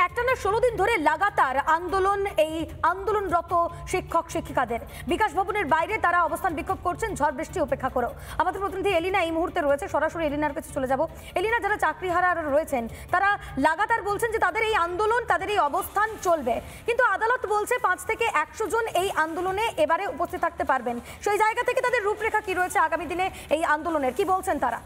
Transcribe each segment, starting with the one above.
একটানা 16 দিন ধরে লাগাতার আন্দোলন, এই আন্দোলনরত শিক্ষক শিক্ষিকাদের। বিকাশ ভবনের বাইরে তারা অবস্থান বিক্ষোভ করছেন ঝড় বৃষ্টি উপেক্ষা করেও। আমাদের প্রতিনিধি এলিনা এই মুহূর্তে রয়েছে, সরাসরি এলিনার কাছে চলে যাব। এলিনা, যারা চাকরিহারা রয়েছেন তারা লাগাতার বলছেন যে তাদের এই আন্দোলন, তাদের এই অবস্থান চলবে, কিন্তু আদালত বলছে 5 থেকে 100 জন এই আন্দোলনে এবারে উপস্থিত থাকতে পারবেন। সেই জায়গা থেকে তাদের রূপরেখা কি রয়েছে আগামী দিনে এই আন্দোলনের, কি বলছেন তারা?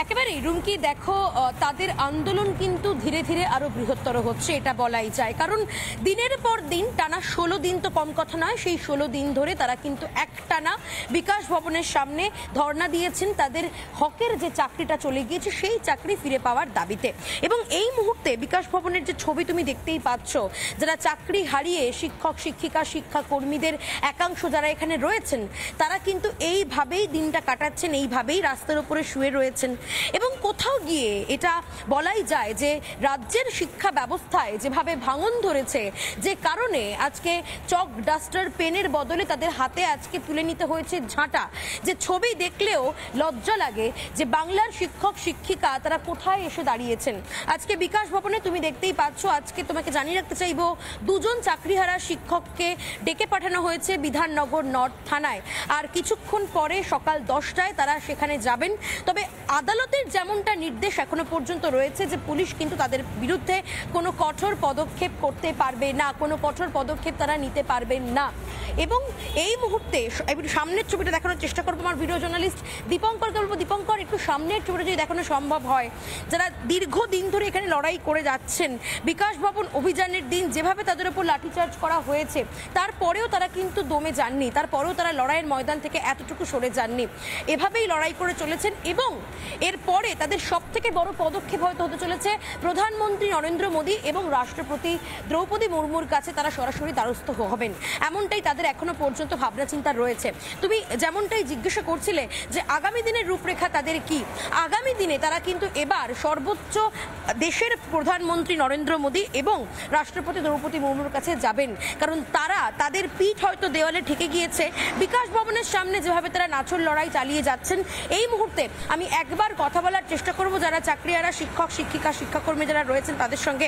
একেবারে রুমকি, দেখো তাদের আন্দোলন কিন্তু ধীরে ধীরে আরো বৃহত্তর হচ্ছে, এটা বলাই যায়। কারণ দিনের পর দিন, টানা 16 দিন তো কম কথা নয়, সেই 16 দিন ধরে তারা কিন্তু একটানা বিকাশ ভবনের সামনে ধর্ণা দিয়েছেন তাদের হকের যে চাকরিটা চলে গিয়েছে সেই চাকরি ফিরে পাওয়ার দাবিতে। এবং এই মুহূর্তে বিকাশ ভবনের যে ছবি তুমি দেখতেই পাচ্ছ, যারা চাকরি হারিয়ে শিক্ষক শিক্ষিকা শিক্ষাকর্মীদের একাংশ যারা এখানে রয়েছেন, তারা কিন্তু এইভাবেই দিনটা কাটাচ্ছেন, এইভাবেই রাস্তার উপরে শুয়ে রয়েছেন। এবং কোথাও গিয়ে এটা বলাই যায় যে রাজ্যের শিক্ষা ব্যবস্থায় যেভাবে ভাঙন ধরেছে, যে কারণে আজকে চক ডাস্টার পেনের বদলে তাদের হাতে আজকে তুলে নিতে হয়েছে ঝাঁটা, যে ছবি দেখলেও লজ্জা লাগে যে বাংলার শিক্ষক শিক্ষিকা তারা কোথায় এসে দাঁড়িয়েছেন। আজকে বিকাশ ভবনে তুমি দেখতেই পাচ্ছ, আজকে তোমাকে জানিয়ে রাখতে চাইবো, 2 জন চাকরিহারা শিক্ষককে ডেকে পাঠানো হয়েছে বিধাননগর নর্থ থানায়। আর কিছুক্ষণ পরে সকাল 10টায় তারা সেখানে যাবেন। তবে আদালতের যেমনটা নির্দেশ এখনো পর্যন্ত রয়েছে যে পুলিশ কিন্তু তাদের বিরুদ্ধে কোনো কঠোর পদক্ষেপ করতে পারবে না, কোনো কঠোর পদক্ষেপ তারা নিতে পারবেন না। এবং এই মুহূর্তে সামনের ছবিটা দেখানোর চেষ্টা করবো আমার ভিডিও জার্নালিস্ট দীপঙ্করকে বলবো, দীপঙ্কর একটু সামনের ছবিটা যদি দেখানো সম্ভব হয়। যারা দীর্ঘদিন ধরে এখানে লড়াই করে যাচ্ছেন, বিকাশ ভবন অভিযানের দিন যেভাবে তাদের উপর লাঠিচার্জ করা হয়েছে, তারপরেও তারা কিন্তু দমে যাননি, তারপরেও তারা লড়াইয়ের ময়দান থেকে এতটুকু সরে যাননি, এভাবেই লড়াই করে চলেছেন। এবং এরপরে তাদের সব থেকে বড় পদক্ষেপ হয়তো হতে চলেছে প্রধানমন্ত্রী নরেন্দ্র মোদী এবং রাষ্ট্রপতি দ্রৌপদী মুর্মুর কাছে তারা সরাসরি দ্বারস্থ হবেন, এমনটাই তাদের এখনো পর্যন্ত ভাবনা চিন্তা রয়েছে। তুমি যেমনটাই জিজ্ঞাসা করছিলে যে আগামী দিনের রূপরেখা তাদের কি, আগামী দিনে তারা কিন্তু এবার সর্বোচ্চ দেশের প্রধানমন্ত্রী নরেন্দ্র মোদী এবং রাষ্ট্রপতি দ্রৌপদী মুর্মুর কাছে যাবেন। কারণ তারা তাদের পিঠ হয়তো দেওয়ালে ঠেকে গিয়েছে, বিকাশ ভবনের সামনে যেভাবে তারা নাচর লড়াই চালিয়ে যাচ্ছেন। এই মুহূর্তে আমি একবার কথা বলার চেষ্টা করব যারা চাকরিহারা শিক্ষক শিক্ষিকা শিক্ষাকর্মী যারা রয়েছেন তাদের সঙ্গে।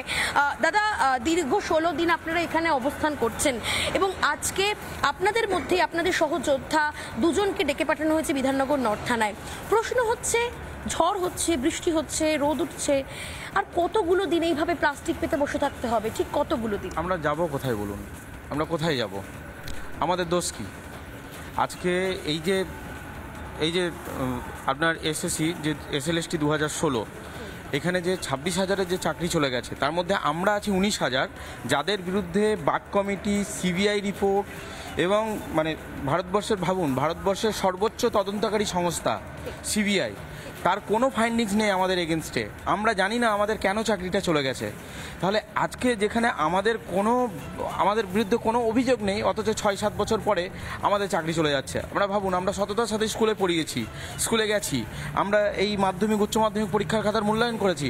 দাদা, দীর্ঘ 16 দিন আপনারা এখানে অবস্থান করছেন এবং আজকে আপনাদের মধ্যে আপনাদের সহযোদ্ধা 2 জনকে ডেকে পাঠানো হয়েছে বিধাননগর নর্থ থানায়। প্রশ্ন হচ্ছে, ঝড় হচ্ছে, বৃষ্টি হচ্ছে, রোদ উঠছে, আর কতগুলো দিন এইভাবে প্লাস্টিক পেতে বসে থাকতে হবে? ঠিক কতগুলো দিন আমরা যাব কোথায় বলুন? আমরা কোথায় যাব? আমাদের দোষ কি? আজকে এই যে আপনার এসএসসি যে SLST 2016, এখানে যে 26,000-এর যে চাকরি চলে গেছে, তার মধ্যে আমরা আছি 19,000, যাদের বিরুদ্ধে বাক কমিটি, CBI রিপোর্ট এবং মানে ভারতবর্ষের সর্বোচ্চ তদন্তকারী সংস্থা CBI, তার কোনো ফাইন্ডিংস নেই আমাদের এগেনস্টে। আমরা জানি না আমাদের কেন চাকরিটা চলে গেছে। তাহলে আজকে যেখানে আমাদের বিরুদ্ধে কোনো অভিযোগ নেই, অথচ 6-7 বছর পরে আমাদের চাকরি চলে যাচ্ছে। আমরা ভাবুন, আমরা সততার সাথে স্কুলে গেছি, আমরা এই মাধ্যমিক উচ্চ মাধ্যমিক পরীক্ষার খাতার মূল্যায়ন করেছি,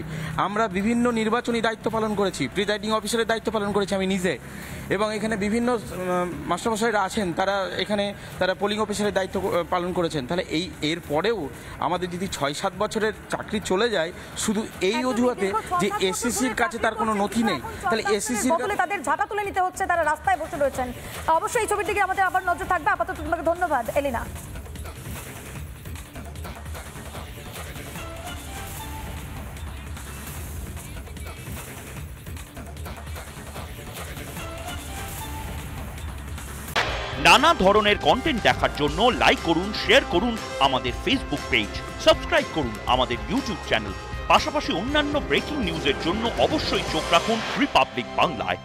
আমরা বিভিন্ন নির্বাচনী দায়িত্ব পালন করেছি, প্রিজাইডিং অফিসারের দায়িত্ব পালন করেছি আমি নিজে, এবং এখানে বিভিন্ন মাস্টারমশাইরা আছেন তারা পোলিং অফিসারের দায়িত্ব পালন করেছেন। তাহলে এর পরেও আমাদের যদি 6-7 বছরের চাকরি চলে যায় শুধু এই অজুহাতে যে এসএসসির কাছে তার কোনো নথি নেই, তাহলে এসএসসির বদলে তাদের ঝাঁটা তুলে নিতে হচ্ছে, তারা রাস্তায় বসে রয়েছেন। অবশ্যই এই ছবির দিকে আমাদের আবার নজর থাকবে। আপাতত তোমাকে ধন্যবাদ এলিনা। নানা ধরনের কন্টেন্ট দেখার জন্য লাইক করুন, শেয়ার করুন আমাদের ফেসবুক পেজ, সাবস্ক্রাইব করুন আমাদের ইউটিউব চ্যানেল। পাশাপাশি অন্যান্য ব্রেকিং নিউজের জন্য অবশ্যই চোখ রাখুন রিপাবলিক বাংলায়।